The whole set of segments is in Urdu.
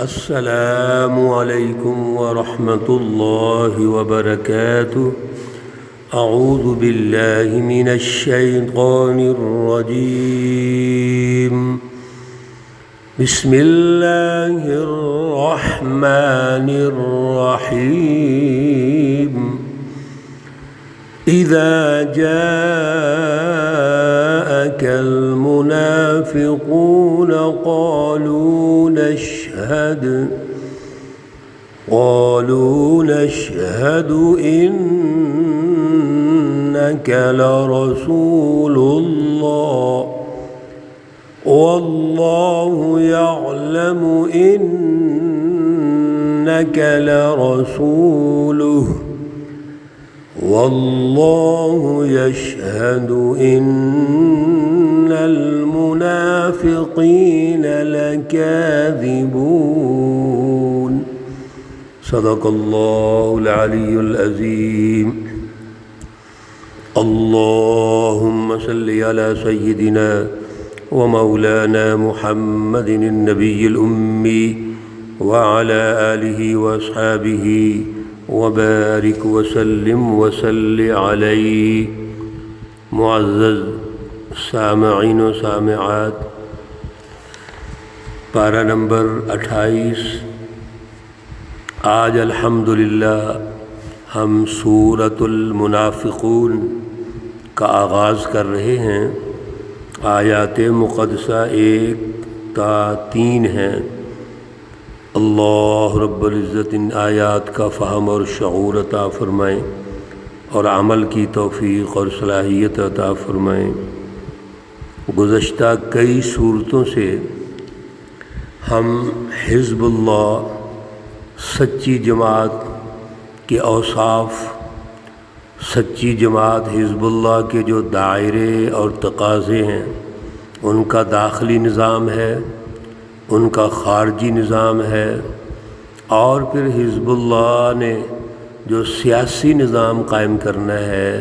السلام علیکم ورحمۃ اللہ وبرکاتہ۔ اعوذ باللہ من الشیطان الرجیم۔ بسم اللہ الرحمن الرحیم۔ اذا جاءك المنافقون قالوا نشهد إنك لرسول الله والله يعلم إنك لرسوله والله يشهد إن المنافقين لكاذبون۔ صدق الله العلي العظيم۔ اللهم صل على سيدنا ومولانا محمد النبي الأمي وعلى آله وأصحابه وبارک وسلم وصل علیہ۔ معزز سامعین و سامعات، پارہ نمبر 28۔ آج الحمدللہ ہم سورۃ المنافقون کا آغاز کر رہے ہیں۔ آیات مقدسہ 1 تا 3 ہیں۔ اللہ رب العزت ان آیات کا فہم اور شعور عطا فرمائیں اور عمل کی توفیق اور صلاحیت عطا فرمائیں۔ گزشتہ کئی صورتوں سے ہم حزب اللہ، سچی جماعت کے اوصاف، سچی جماعت حزب اللہ کے جو دائرے اور تقاضے ہیں، ان کا داخلی نظام ہے، ان کا خارجی نظام ہے، اور پھر حزب اللہ نے جو سیاسی نظام قائم کرنا ہے،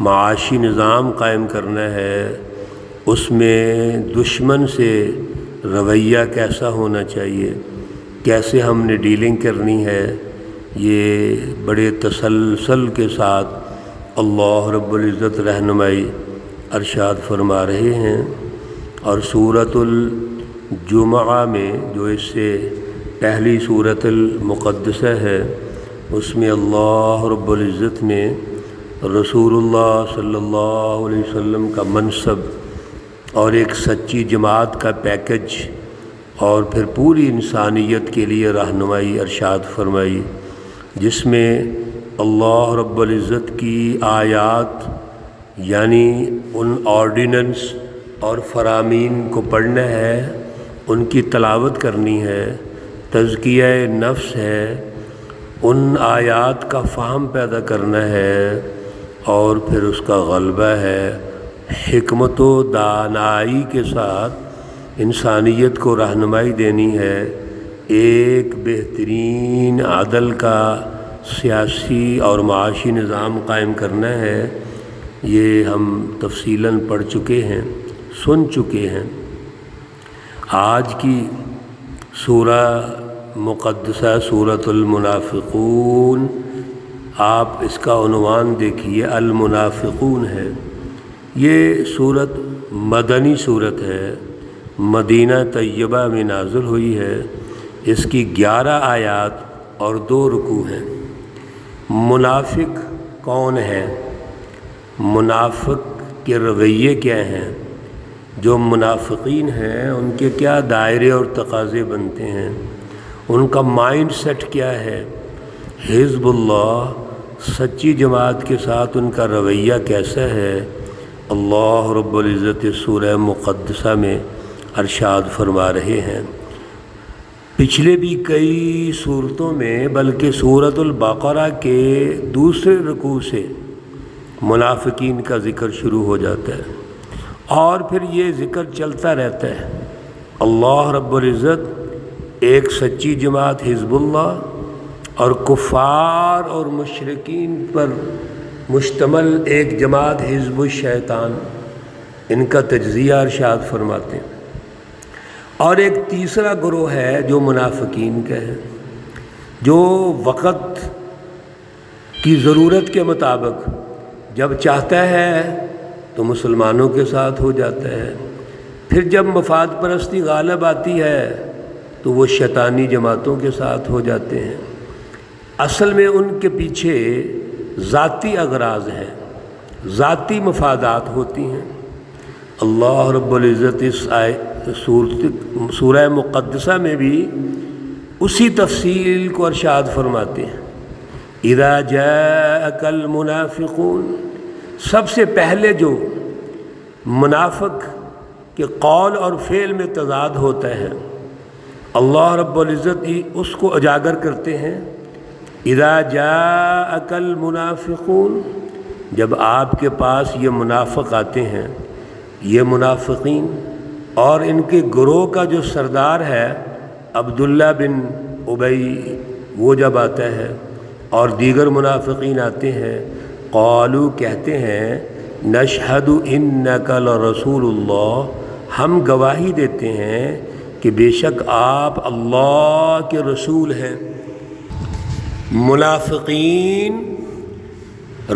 معاشی نظام قائم کرنا ہے، اس میں دشمن سے رویہ کیسا ہونا چاہیے، کیسے ہم نے ڈیلنگ کرنی ہے، یہ بڑے تسلسل کے ساتھ اللہ رب العزت رہنمائی ارشاد فرما رہے ہیں۔ اور سورۃ الجمعہ میں جو اس سے پہلی سورۃ المقدسہ ہے، اس میں اللہ رب العزت نے رسول اللہ صلی اللہ علیہ وسلم کا منصب اور ایک سچی جماعت کا پیکج اور پھر پوری انسانیت کے لیے رہنمائی ارشاد فرمائی، جس میں اللہ رب العزت کی آیات یعنی ان آرڈیننس اور فرامین کو پڑھنا ہے، ان کی تلاوت کرنی ہے، تزکیہ نفس ہے، ان آیات کا فہم پیدا کرنا ہے، اور پھر اس کا غلبہ ہے، حکمت و دانائی کے ساتھ انسانیت کو رہنمائی دینی ہے، ایک بہترین عدل کا سیاسی اور معاشی نظام قائم کرنا ہے۔ یہ ہم تفصیلاً پڑھ چکے ہیں، سن چکے ہیں۔ آج کی سورہ مقدسہ سورۃ المنافقون، آپ اس کا عنوان دیکھیے، المنافقون ہے۔ یہ سورت مدنی صورت ہے، مدینہ طیبہ میں نازل ہوئی ہے۔ اس کی 11 آیات اور 2 رکوع ہیں۔ منافق کون ہے؟ منافق کے رویے کیا ہیں؟ جو منافقین ہیں ان کے کیا دائرے اور تقاضے بنتے ہیں؟ ان کا مائنڈ سیٹ کیا ہے؟ حزب اللہ سچی جماعت کے ساتھ ان کا رویہ کیسا ہے؟ اللہ رب العزت سورہ مقدسہ میں ارشاد فرما رہے ہیں۔ پچھلے بھی کئی صورتوں میں، بلکہ سورۃ البقرہ کے دوسرے رکوع سے منافقین کا ذکر شروع ہو جاتا ہے، اور پھر یہ ذکر چلتا رہتا ہے۔ اللہ رب العزت ایک سچی جماعت حزب اللہ اور کفار اور مشرکین پر مشتمل ایک جماعت حزب الشیطان، ان کا تجزیہ ارشاد فرماتے ہیں۔ اور ایک تیسرا گروہ ہے جو منافقین کا ہے، جو وقت کی ضرورت کے مطابق جب چاہتا ہے تو مسلمانوں کے ساتھ ہو جاتا ہے، پھر جب مفاد پرستی غالب آتی ہے تو وہ شیطانی جماعتوں کے ساتھ ہو جاتے ہیں۔ اصل میں ان کے پیچھے ذاتی اغراض ہیں، ذاتی مفادات ہوتی ہیں۔ اللہ رب العزت اس سورہ مقدسہ میں بھی اسی تفصیل کو ارشاد فرماتے ہیں، اذا جاءک المنافقون، سب سے پہلے جو منافق کے قول اور فعل میں تضاد ہوتا ہے، اللہ رب العزت اس کو اجاگر کرتے ہیں۔ اذا جاءک المنافقون، جب آپ کے پاس یہ منافق آتے ہیں، یہ منافقین اور ان کے گروہ کا جو سردار ہے عبداللہ بن ابی، وہ جب آتا ہے اور دیگر منافقین آتے ہیں، قالو کہتے ہیں، نشہد انک لرسول اللہ، ہم گواہی دیتے ہیں کہ بے شک آپ اللہ کے رسول ہیں۔ منافقین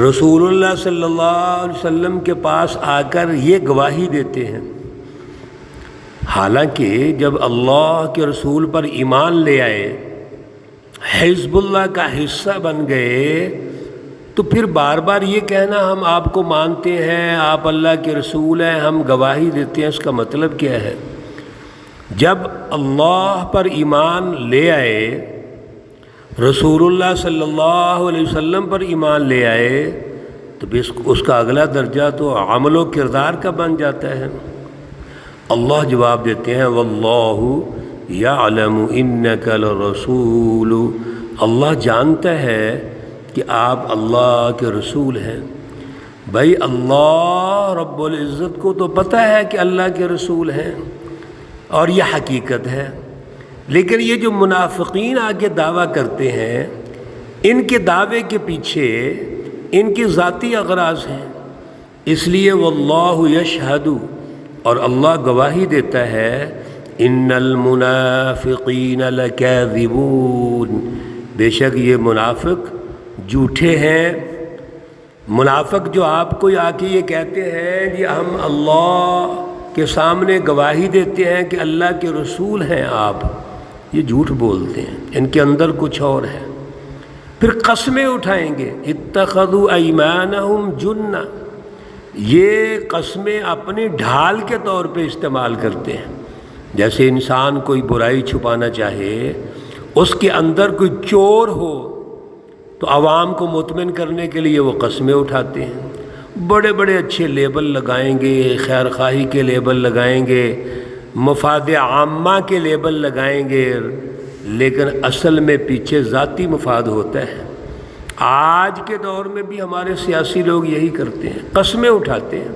رسول اللہ صلی اللہ علیہ وسلم کے پاس آ کر یہ گواہی دیتے ہیں، حالانکہ جب اللہ کے رسول پر ایمان لے آئے، حزب اللہ کا حصہ بن گئے، تو پھر بار بار یہ کہنا ہم آپ کو مانتے ہیں، آپ اللہ کے رسول ہیں، ہم گواہی دیتے ہیں، اس کا مطلب کیا ہے؟ جب اللہ پر ایمان لے آئے، رسول اللہ صلی اللہ علیہ وسلم پر ایمان لے آئے، تو اس کا اگلا درجہ تو عمل و کردار کا بن جاتا ہے۔ اللہ جواب دیتے ہیں، واللہ یعلم انک لرسول، اللہ جانتا ہے کہ آپ اللہ کے رسول ہیں۔ بھائی اللہ رب العزت کو تو پتہ ہے کہ اللہ کے رسول ہیں اور یہ حقیقت ہے، لیکن یہ جو منافقین آگے دعویٰ کرتے ہیں، ان کے دعوے کے پیچھے ان کی ذاتی اغراض ہیں، اس لیے واللہ یشہد، اور اللہ گواہی دیتا ہے، ان المنافقین لکاذبون، بے شک یہ منافق جھوٹے ہیں۔ منافق جو آپ کو آ کے یہ کہتے ہیں کہ ہم اللہ کے سامنے گواہی دیتے ہیں کہ اللہ کے رسول ہیں آپ، یہ جھوٹ بولتے ہیں، ان کے اندر کچھ اور ہے۔ پھر قسمیں اٹھائیں گے، اتخذوا ایمانہم جنہ، یہ قسمیں اپنی ڈھال کے طور پہ استعمال کرتے ہیں۔ جیسے انسان کوئی برائی چھپانا چاہے، اس کے اندر کوئی چور ہو تو عوام کو مطمئن کرنے کے لیے وہ قسمیں اٹھاتے ہیں، بڑے بڑے اچھے لیبل لگائیں گے، خیر خواہی کے لیبل لگائیں گے، مفاد عامہ کے لیبل لگائیں گے، لیکن اصل میں پیچھے ذاتی مفاد ہوتا ہے۔ آج کے دور میں بھی ہمارے سیاسی لوگ یہی کرتے ہیں، قسمیں اٹھاتے ہیں،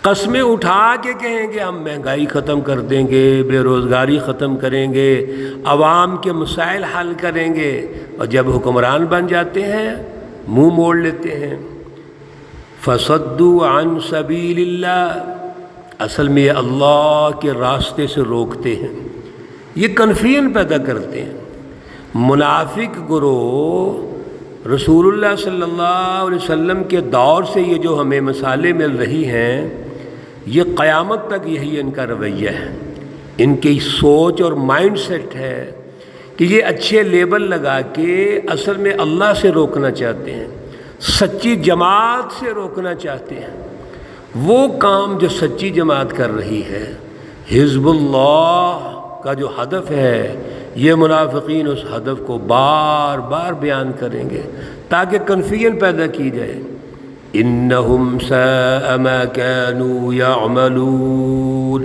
قسمیں اٹھا کے کہیں گے ہم مہنگائی ختم کر دیں گے، بے روزگاری ختم کریں گے، عوام کے مسائل حل کریں گے، اور جب حکمران بن جاتے ہیں منہ موڑ لیتے ہیں۔ فصدوا عن سبیل اللہ، اصل میں یہ اللہ کے راستے سے روکتے ہیں، یہ کنفیوژن پیدا کرتے ہیں۔ منافق گروہ رسول اللہ صلی اللہ علیہ وسلم کے دور سے یہ جو ہمیں مثالیں مل رہی ہیں، یہ قیامت تک یہی ان کا رویہ ہے، ان کی سوچ اور مائنڈ سیٹ ہے کہ یہ اچھے لیبل لگا کے اصل میں اللہ سے روکنا چاہتے ہیں، سچی جماعت سے روکنا چاہتے ہیں۔ وہ کام جو سچی جماعت کر رہی ہے، حزب اللہ کا جو ہدف ہے، یہ منافقین اس ہدف کو بار بار بیان کریں گے تاکہ کنفیوژن پیدا کی جائے۔ انہم ساء ما كانوا یعملون،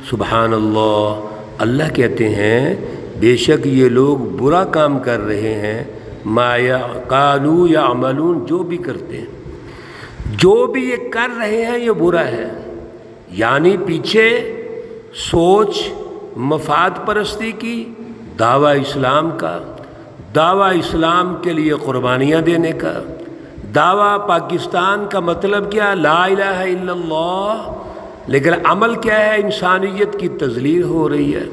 سبحان اللہ، اللہ کہتے ہیں بے شک یہ لوگ برا کام کر رہے ہیں، ما كانوا یعملون، جو بھی کرتے ہیں، جو بھی یہ کر رہے ہیں یہ برا ہے، یعنی پیچھے سوچ مفاد پرستی کی، دعویٰ اسلام کا، دعویٰ اسلام کے لیے قربانیاں دینے کا، دعویٰ پاکستان کا مطلب کیا، لا الہ الا اللہ، لیکن عمل کیا ہے؟ انسانیت کی تذلیل ہو رہی ہے،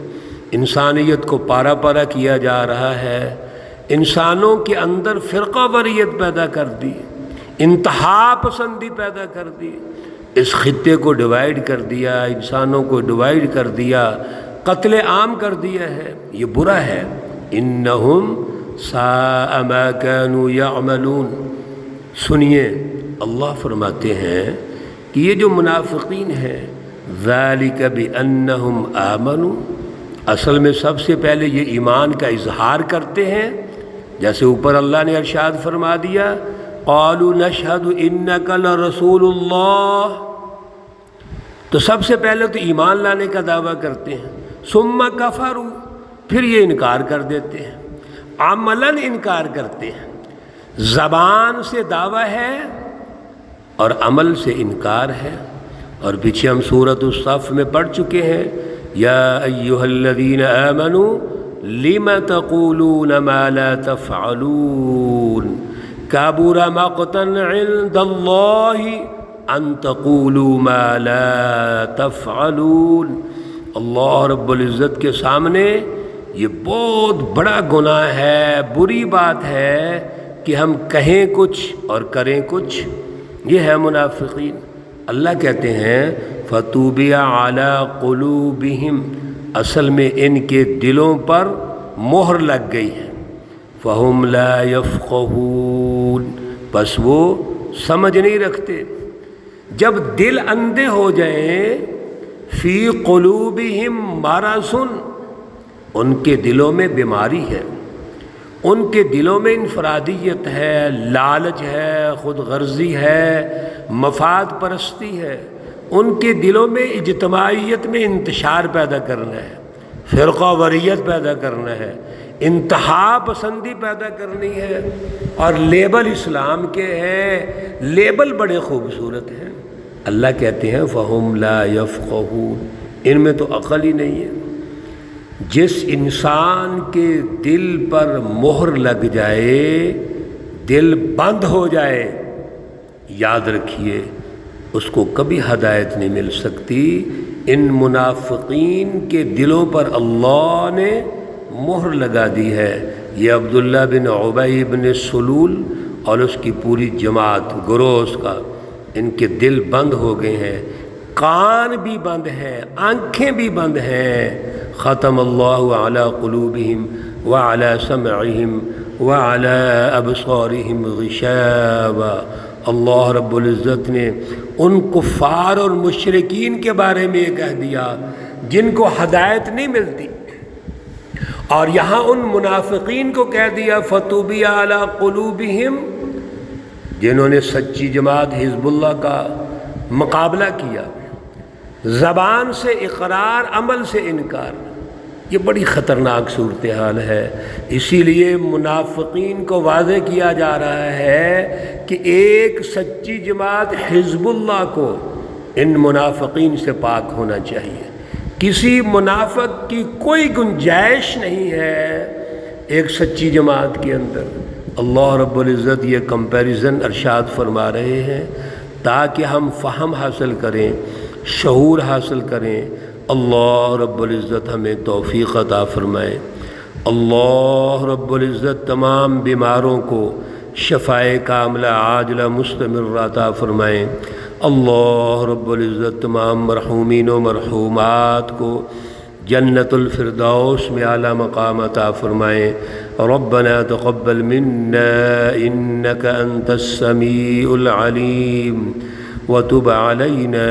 انسانیت کو پارا پارا کیا جا رہا ہے، انسانوں کے اندر فرقہ واریت پیدا کر دی، انتہا پسندی پیدا کر دی، اس خطے کو ڈیوائیڈ کر دیا، انسانوں کو ڈیوائیڈ کر دیا، قتل عام کر دیا ہے، یہ برا ہے۔ انہم ساء ما كانوا يعملون۔ سنیے، اللہ فرماتے ہیں کہ یہ جو منافقین ہیں، ذالک بانہم آمنوا، اصل میں سب سے پہلے یہ ایمان کا اظہار کرتے ہیں، جیسے اوپر اللہ نے ارشاد فرما دیا قالوا نشہد انک لرسول اللہ، تو سب سے پہلے تو ایمان لانے کا دعویٰ کرتے ہیں، ثم کفروا، پھر یہ انکار کر دیتے ہیں، عملاً انکار کرتے ہیں، زبان سے دعویٰ ہے اور عمل سے انکار ہے۔ اور پیچھے ہم سورۃ الصف میں پڑھ چکے ہیں، یا ایھا الذین آمنوا لم تقولون ما لا تفعلون کبر مقتا عند اللہ ان تقولوا ما لا تفعلون۔ اللہ رب العزت کے سامنے یہ بہت بڑا گناہ ہے، بری بات ہے کہ ہم کہیں کچھ اور کریں کچھ۔ یہ ہے منافقین۔ اللہ کہتے ہیں فَطُبِعَ عَلَىٰ قُلُوبِهِمْ، اصل میں ان کے دلوں پر مہر لگ گئی ہے، فَهُمْ لَا يَفْقَهُونَ، بس وہ سمجھ نہیں رکھتے۔ جب دل اندھے ہو جائیں، فی قلوبہم مرض، ان کے دلوں میں بیماری ہے، ان کے دلوں میں انفرادیت ہے، لالچ ہے، خود غرضی ہے، مفاد پرستی ہے، ان کے دلوں میں اجتماعیت میں انتشار پیدا کرنا ہے، فرقہ واریت پیدا کرنا ہے، انتہا پسندی پیدا کرنی ہے، اور لیبل اسلام کے ہیں، لیبل بڑے خوبصورت ہیں۔ اللہ کہتے ہیں فَهُمْ لَا يَفْقَهُونَ، ان میں تو عقل ہی نہیں ہے۔ جس انسان کے دل پر مہر لگ جائے، دل بند ہو جائے، یاد رکھیے اس کو کبھی ہدایت نہیں مل سکتی۔ ان منافقین کے دلوں پر اللہ نے مہر لگا دی ہے۔ یہ عبداللہ بن عبی بن سلول اور اس کی پوری جماعت، گروہ اس کا، ان کے دل بند ہو گئے ہیں، کان بھی بند ہیں، آنکھیں بھی بند ہیں۔ ختم اللہ علی قلوبہم وعلی سمعہم وعلی ابصارہم غشاوہ۔ اللہ رب العزت نے ان کفار اور مشرکین کے بارے میں یہ کہہ دیا جن کو ہدایت نہیں ملتی، اور یہاں ان منافقین کو کہہ دیا فَطُبِعَ عَلَىٰ قُلُوبِهِمْ، جنہوں نے سچی جماعت حزب اللہ کا مقابلہ کیا، زبان سے اقرار، عمل سے انکار۔ یہ بڑی خطرناک صورتحال ہے، اسی لیے منافقین کو واضح کیا جا رہا ہے کہ ایک سچی جماعت حزب اللہ کو ان منافقین سے پاک ہونا چاہیے۔ کسی منافق کی کوئی گنجائش نہیں ہے ایک سچی جماعت کے اندر۔ اللہ رب العزت یہ کمپیریزن ارشاد فرما رہے ہیں تاکہ ہم فہم حاصل کریں، شعور حاصل کریں۔ اللہ رب العزت ہمیں توفیق عطا فرمائے۔ اللہ رب العزت تمام بیماروں کو شفائے کاملہ عاجلہ مستمرہ عطا فرمائیں۔ اللہ رب العزت تمام مرحومین و مرحومات کو جنت الفردوس میں اعلیٰ مقام عطا فرمائیں۔ ربنا تقبل منا انك انت السمیع العلیم وتب علينا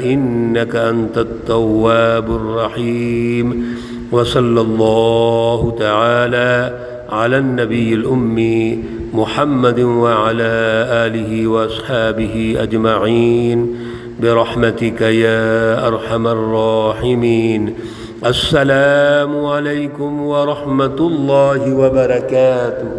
إنك أنت التواب الرحيم، وصلى الله تعالى على النبي الأمي محمد وعلى آله وأصحابه أجمعين برحمتك يا أرحم الراحمين۔ السلام عليكم ورحمة الله وبركاته۔